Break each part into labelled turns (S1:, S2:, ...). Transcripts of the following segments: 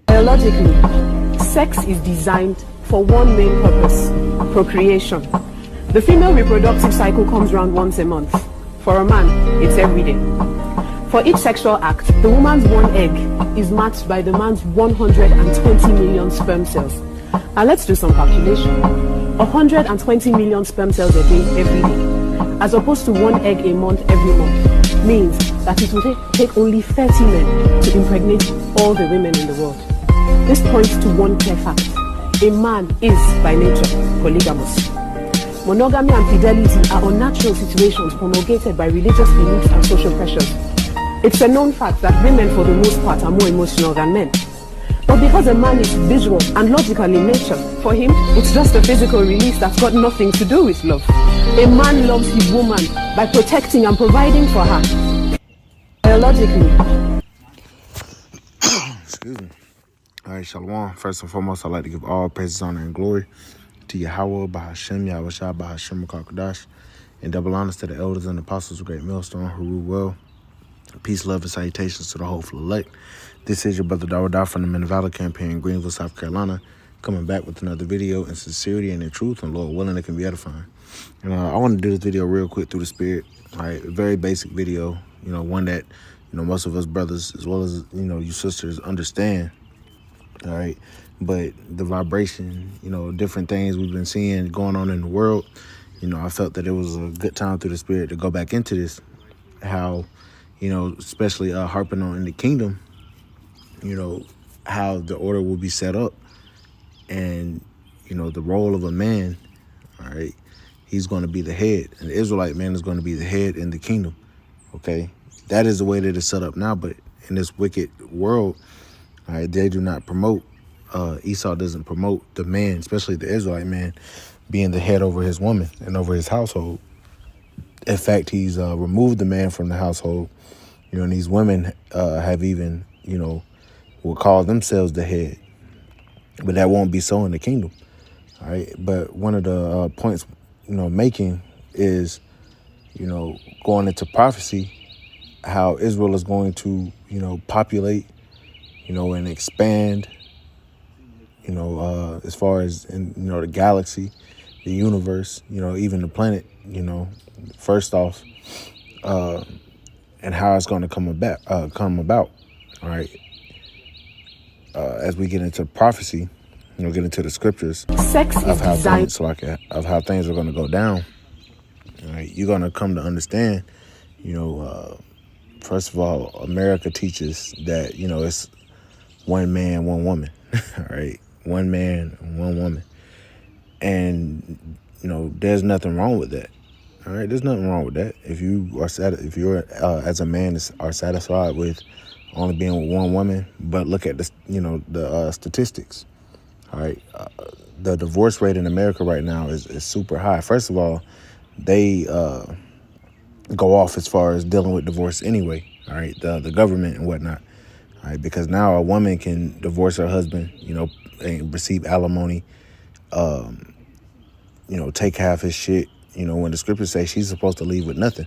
S1: Biologically, sex is designed for one main purpose: procreation. The female reproductive cycle comes around once a month. For a man, it's every day. For each sexual act, the woman's one egg is matched by the man's 120 million sperm cells. Now let's do some calculation. 120 million sperm cells a day, every day, as opposed to one egg a month, every month, means that it will take only 30 men to impregnate all the women in the world. This points to one clear fact: a man is, by nature, polygamous. Monogamy and fidelity are unnatural situations promulgated by religious beliefs and social pressures. It's a known fact that women, for the most part, are more emotional than men. But because a man is visual and logical in nature, for him, it's just a physical release that's got nothing to do with love. A man loves his woman by protecting and providing for her. Biologically.
S2: Excuse me. All right, Shalom. First and foremost, I'd like to give all praises, honor, and glory to Yahweh, Bahashem, Yahushua, Bahashem, Kakadash, and double honors to the elders and apostles of Great Millstone who rule well. Peace, love, and salutations to the hopeful elect. This is your brother Dawadah from the Men of Valor campaign in Greenville, South Carolina, coming back with another video in sincerity and in truth, and Lord willing, it can be edifying. And I want to do this video real quick through the Spirit. All right, a very basic video, one that, most of us brothers, as well as, you sisters, understand. All right, but the vibration, different things we've been seeing going on in the world, I felt that it was a good time through the Spirit to go back into this, how, especially harping on in the kingdom, how the order will be set up, and, the role of a man, all right, he's going to be the head, and the Israelite man is going to be the head in the kingdom, okay? That is the way that it's set up now, but in this wicked world, all right, they do not promote, Esau doesn't promote the man, especially the Israelite man, being the head over his woman and over his household. In fact, he's removed the man from the household, and these women have even, will call themselves the head. But that won't be so in the kingdom, all right? But one of the points, making is, going into prophecy, how Israel is going to, populate, and expand, as far as, in, the galaxy, the universe, even the planet, first off, and how it's going to come about, all right? As we get into prophecy, get into the scriptures of how things, of how things are going to go down, all right? You're going to come to understand, first of all, America teaches that, it's one man, one woman, all right? One man, one woman. And, there's nothing wrong with that. All right, there's nothing wrong with that. If you are as a man are satisfied with only being with one woman, but look at the the statistics. All right, the divorce rate in America right now is super high. First of all, they go off as far as dealing with divorce anyway. All right, the government and whatnot. All right, because now a woman can divorce her husband, and receive alimony, take half his shit. When the scriptures say she's supposed to leave with nothing,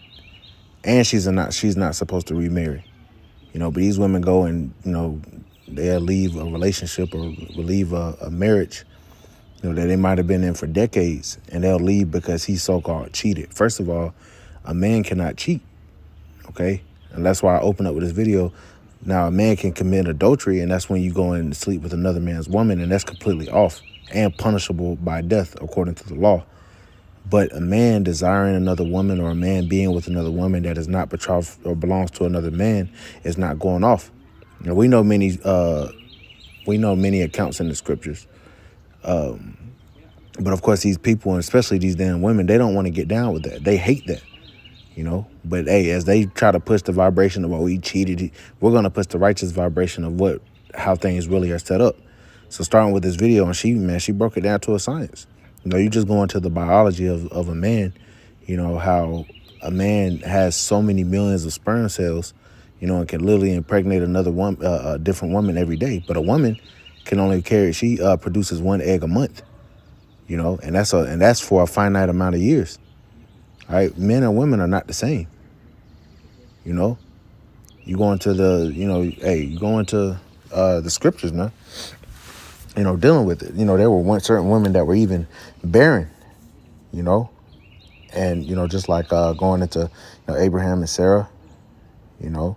S2: and she's not supposed to remarry, but these women go and, they'll leave a relationship or leave a marriage, that they might have been in for decades, and they'll leave because he so-called cheated. First of all, a man cannot cheat, okay? And that's why I open up with this video. Now, a man can commit adultery, and that's when you go in and sleep with another man's woman, and that's completely off and punishable by death according to the law. But a man desiring another woman, or a man being with another woman that is not betrothed or belongs to another man, is not going off. We know many accounts in the scriptures. But of course, these people, and especially these damn women, they don't want to get down with that. They hate that, But hey, as they try to push the vibration of, oh, he cheated, we're going to push the righteous vibration of how things really are set up. So starting with this video, and she broke it down to a science. You just go into the biology of a man, how a man has so many millions of sperm cells, and can literally impregnate another woman, a different woman every day. But a woman can only she produces one egg a month, and that's for a finite amount of years. All right, men and women are not the same. You go into the, you go into the scriptures, man. You know, dealing with it. You know, there were certain women that were even barren, you know, and, you know, just like going into, Abraham and Sarah, you know,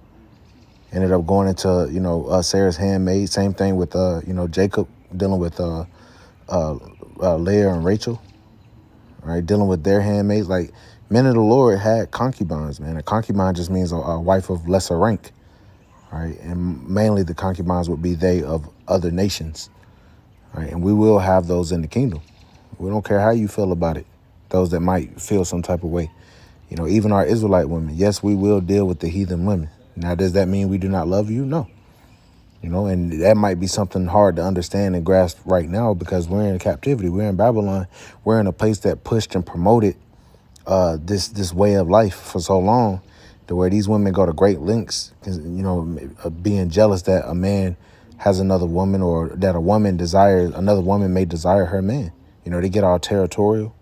S2: ended up going into, Sarah's handmaid. Same thing with, Jacob dealing with Leah and Rachel, right? Dealing with their handmaids. Like, men of the Lord had concubines, man. A concubine just means a wife of lesser rank, right? And mainly the concubines would be they of other nations, right? And we will have those in the kingdom. We don't care how you feel about it. Those that might feel some type of way. You know, even our Israelite women, yes, we will deal with the heathen women. Now, does that mean we do not love you? No. You know, and that might be something hard to understand and grasp right now because we're in captivity. We're in Babylon. We're in a place that pushed and promoted this way of life for so long, to where these women go to great lengths, being jealous that a man has another woman, or that another woman may desire her man. You know, they get all territorial,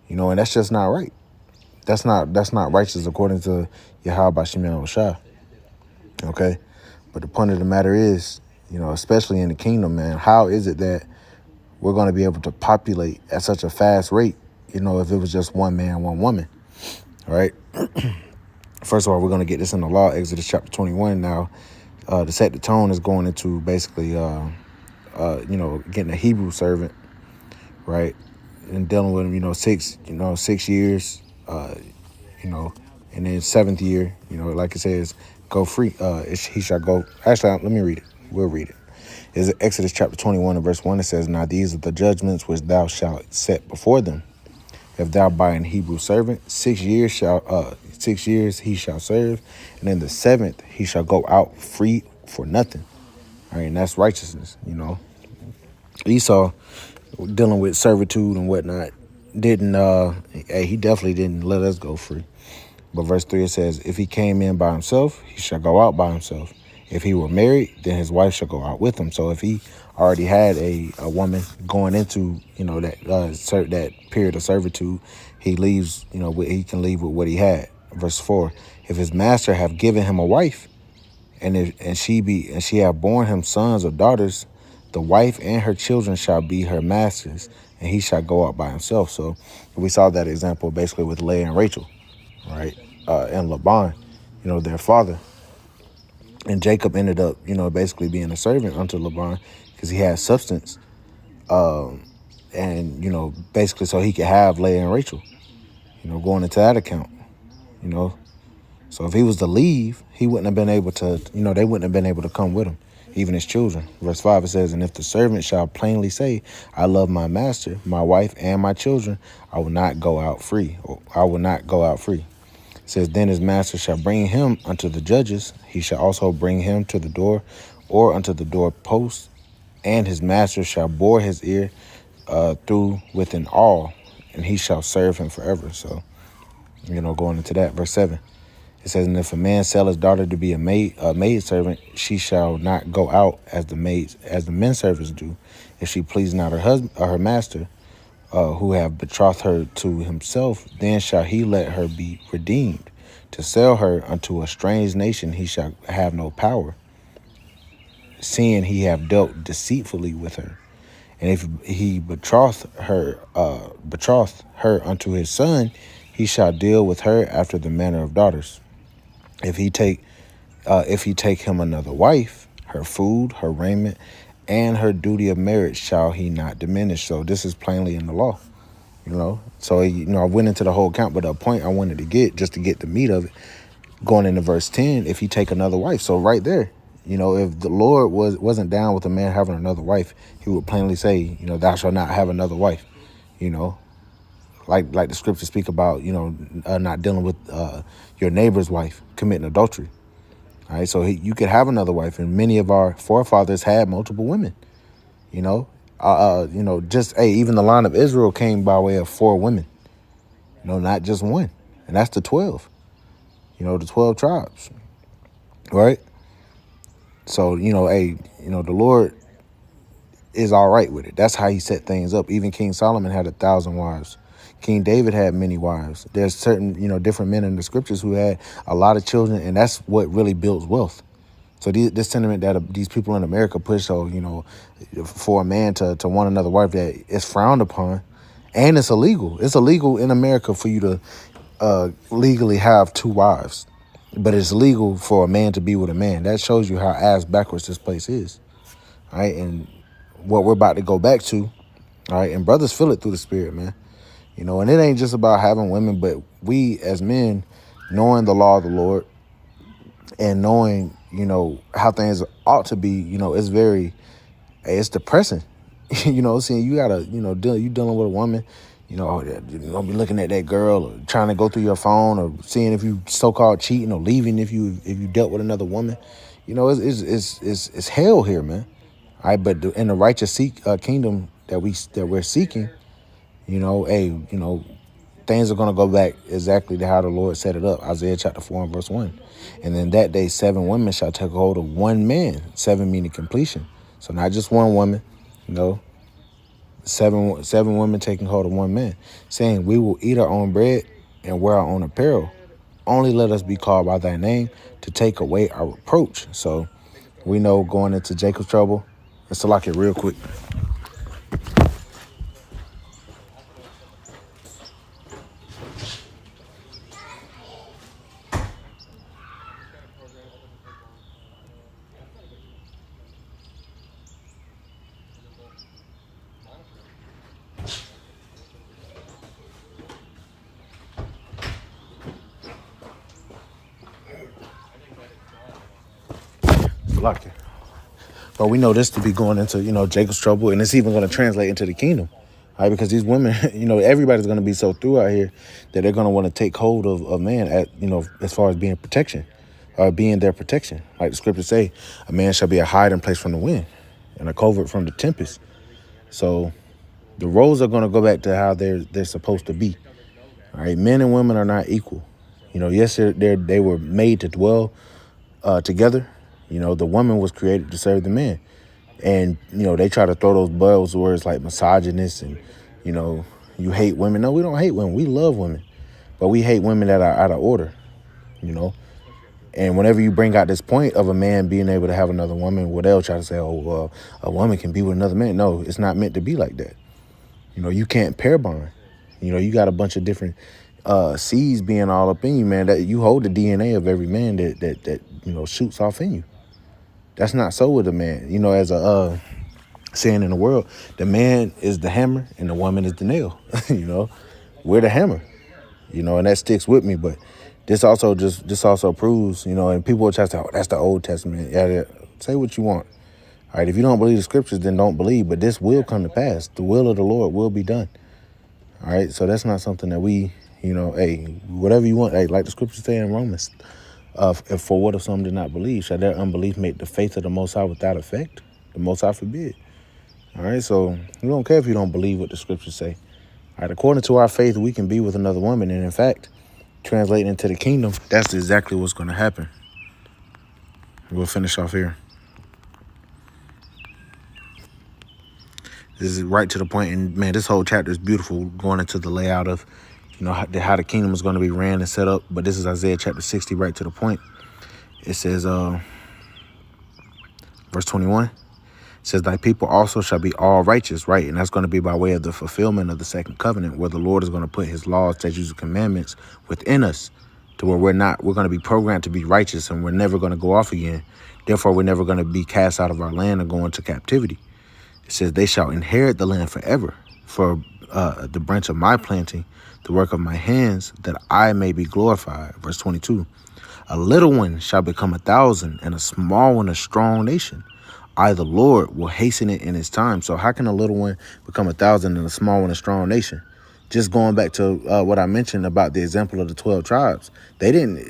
S2: and that's just not right. That's not righteous according to Yahweh Bashim Shah. Okay. But the point of the matter is, especially in the kingdom, man, how is it that we're going to be able to populate at such a fast rate, if it was just one man, one woman, all right? First of all, we're going to get this in the law, Exodus chapter 21 now. To set the tone is going into basically, getting a Hebrew servant, right? And dealing with him, 6 years, and then 7th year, like it says, go free. He shall go. Actually, let me read it. We'll read it. It's Exodus chapter 21 and verse 1. It says, "Now these are the judgments which thou shalt set before them. If thou buy an Hebrew servant, 6 years he shall serve, and in the 7th he shall go out free for nothing." All right, and that's righteousness. Esau, dealing with servitude and whatnot, he definitely didn't let us go free. But verse 3, it says, "If he came in by himself, he shall go out by himself. If he were married, then his wife shall go out with him." So if he already had a woman going into, that period of servitude, he leaves, he can leave with what he had. Verse 4, "If his master have given him a wife, and she have borne him sons or daughters, the wife and her children shall be her masters, and he shall go out by himself." So we saw that example basically with Leah and Rachel, right? And Laban, their father. And Jacob ended up, basically being a servant unto Laban because he had substance. Basically so he could have Leah and Rachel, going into that account, So if he was to leave, he wouldn't have been able to, they wouldn't have been able to come with him, even his children. Verse 5, it says, "And if the servant shall plainly say, I love my master, my wife, and my children, I will not go out free. Or I will not go out free." It says, "Then his master shall bring him unto the judges. He shall also bring him to the door or unto the door post, and his master shall bore his ear through with an awl, and he shall serve him forever." So, going into that, verse 7. It says, "And if a man sell his daughter to be a maid servant, she shall not go out as the men servants do, if she please not her husband or her master, who have betrothed her to himself. Then shall he let her be redeemed. To sell her unto a strange nation he shall have no power, seeing he have dealt deceitfully with her. And if he betroth her unto his son, he shall deal with her after the manner of daughters. If he take him another wife, her food, her raiment, and her duty of marriage shall he not diminish." So this is plainly in the law, So, I went into the whole account, but the point I wanted to get, just to get the meat of it, going into verse 10, if he take another wife. So right there, if the Lord wasn't down with a man having another wife, he would plainly say, "Thou shalt not have another wife," like the scriptures speak about, not dealing with your neighbor's wife, committing adultery. All right, so you could have another wife, and many of our forefathers had multiple women. Even the line of Israel came by way of 4 women, not just one, and that's the 12. The 12 tribes, right? So the Lord is all right with it. That's how he set things up. Even King Solomon had 1,000 wives. King David had many wives. There's certain, different men in the scriptures who had a lot of children, and that's what really builds wealth. So this sentiment that these people in America push, so, you know, for a man to want another wife, that is frowned upon, and it's illegal. It's illegal in America for you to legally have 2 wives, but it's legal for a man to be with a man. That shows you how ass backwards this place is, all right? And what we're about to go back to, all right? And brothers feel it through the spirit, man. You know, and it ain't just about having women, but we as men, knowing the law of the Lord and knowing, you know, how things ought to be, you know, it's depressing. You know, seeing you gotta, you know, you dealing with a woman, you know, you're gonna be looking at that girl or trying to go through your phone or seeing if you so-called cheating or leaving if you dealt with another woman. You know, it's hell here, man. All right, but in the righteous kingdom that we're seeking, you know, you know, things are going to go back exactly to how the Lord set it up. Isaiah chapter 4 and verse 1. And then that day, 7 women shall take hold of one man. 7 meaning completion. So not just one woman, you know, seven women taking hold of one man, saying, we will eat our own bread and wear our own apparel. Only let us be called by thy name to take away our reproach. So we know going into Jacob's trouble. Let's lock it real quick. Lock it. But we know this to be going into, you know, Jacob's trouble, and it's even going to translate into the kingdom, right? Because these women, you know, everybody's going to be so through out here that they're going to want to take hold of man at, you know, as far as being protection, or being their protection. Like the scriptures say, a man shall be a hiding place from the wind and a covert from the tempest. So the roles are going to go back to how they're supposed to be. All right, men and women are not equal. You know, yes, they were made to dwell together. You know, the woman was created to serve the man. And, you know, they try to throw those buzzwords like misogynist and, you know, you hate women. No, we don't hate women. We love women. But we hate women that are out of order, you know. And whenever you bring out this point of a man being able to have another woman, what they'll try to say, oh, well, a woman can be with another man. No, it's not meant to be like that. You know, you can't pair bond. You know, you got a bunch of different seeds being all up in you, man, that you hold the DNA of every man that you know, shoots off in you. That's not so with a man. You know, as a saying in the world, the man is the hammer and the woman is the nail. You know, we're the hammer, you know, and that sticks with me. But this also proves, you know, and people will try to say, oh, that's the Old Testament. Yeah, say what you want. All right, if you don't believe the scriptures, then don't believe. But this will come to pass. The will of the Lord will be done. All right, so that's not something that we, you know, hey, whatever you want. Hey, like the scriptures say in Romans, if for what if some did not believe? Shall their unbelief make the faith of the Most High without effect? The Most High forbid. All right, so we don't care if you don't believe what the scriptures say. All right, according to our faith, we can be with another woman. And in fact, translating into the kingdom, that's exactly what's going to happen. We'll finish off here. This is right to the point. And man, this whole chapter is beautiful, going into the layout of, you know, how the kingdom is going to be ran and set up. But this is Isaiah chapter 60, right to the point. It says, verse 21, it says, thy people also shall be all righteous, right? And that's going to be by way of the fulfillment of the second covenant, where the Lord is going to put his laws, statutes, and commandments within us, to where we're going to be programmed to be righteous, and we're never going to go off again. Therefore, we're never going to be cast out of our land and go into captivity. It says, they shall inherit the land forever, for the branch of my planting, the work of my hands, that I may be glorified. Verse 22, a little one shall become 1,000, and a small one a strong nation. I, the Lord, will hasten it in its time. So how can a little one become 1,000 and a small one a strong nation? Just going back to what I mentioned about the example of the 12 tribes. They didn't,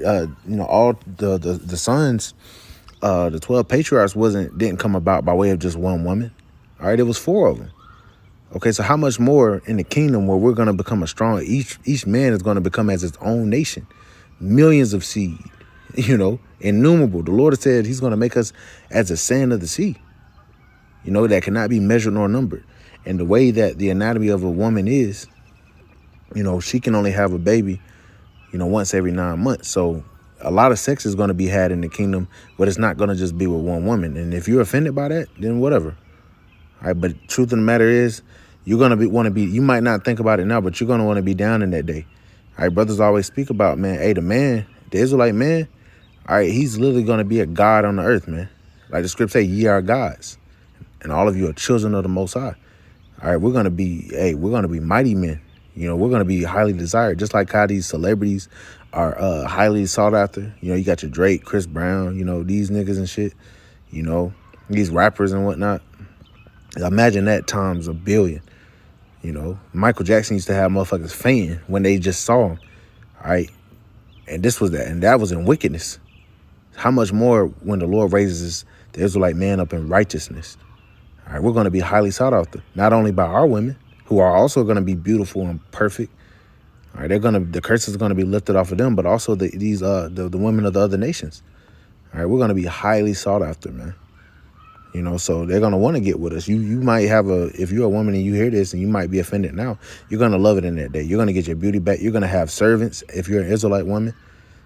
S2: you know, all the sons, the 12 patriarchs didn't come about by way of just one woman. All right, it was 4 of them. Okay, so how much more in the kingdom where we're going to become a strong, each man is going to become as its own nation, millions of seed, you know, innumerable. The Lord has said he's going to make us as the sand of the sea, you know, that cannot be measured nor numbered. And the way that the anatomy of a woman is, you know, she can only have a baby, you know, once every 9 months. So a lot of sex is going to be had in the kingdom, but it's not going to just be with one woman. And if you're offended by that, then whatever. All right, but truth of the matter is, you're going to want to be, you might not think about it now, but you're going to want to be down in that day. All right, brothers always speak about, man, hey, the Israelite man, all right, he's literally going to be a God on the earth, man. Like the script say, ye are gods, and all of you are children of the Most High. All right, we're going to be mighty men. You know, we're going to be highly desired, just like how these celebrities are highly sought after. You know, you got your Drake, Chris Brown, you know, these niggas and shit, you know, these rappers and whatnot. Imagine that times a billion. You know, Michael Jackson used to have motherfuckers fainting when they just saw him. All right. And this was that. And that was in wickedness. How much more when the Lord raises the Israelite man up in righteousness? All right. We're going to be highly sought after, not only by our women, who are also going to be beautiful and perfect. All right. The curses are going to be lifted off of them, but also the women of the other nations. All right. We're going to be highly sought after, man. You know, so they're going to want to get with us. You might have if you're a woman and you hear this and you might be offended now, you're going to love it in that day. You're going to get your beauty back. You're going to have servants if you're an Israelite woman.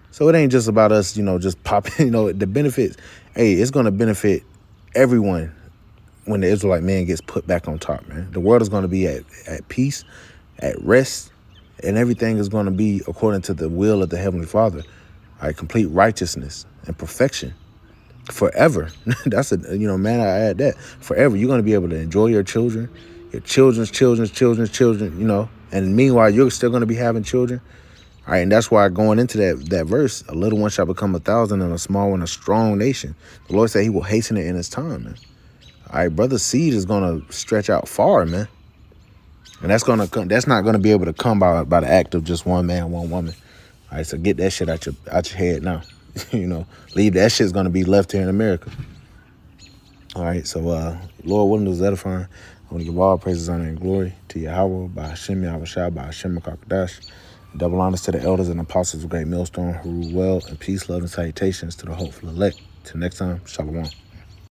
S2: So it ain't just about us, you know, just popping, you know, the benefits. Hey, it's going to benefit everyone when the Israelite man gets put back on top, man. The world is going to be at peace, at rest, and everything is going to be according to the will of the Heavenly Father. All right, complete righteousness and perfection. Forever. That's man, I add that. Forever. You're going to be able to enjoy your children, your children's children, you know. And meanwhile, you're still going to be having children. All right. And that's why going into that verse, a little one shall become 1,000 and a small one a strong nation. The Lord said he will hasten it in his time, man. All right. Brother seed is going to stretch out far, man. And that's not going to be able to come by the act of just one man, one woman. All right. So get that shit out your head now. You know, leave that shit's going to be left here in America. All right, so Lord willing, is edifying. I want to give all praises, honor, and glory to Yahweh, by Hashem, Yahweh Shai, by Hashem, Kakadash. Double honors to the elders and apostles of Great Millstone who rule well, and peace, love, and salutations to the hopeful elect. Till next time, Shalom.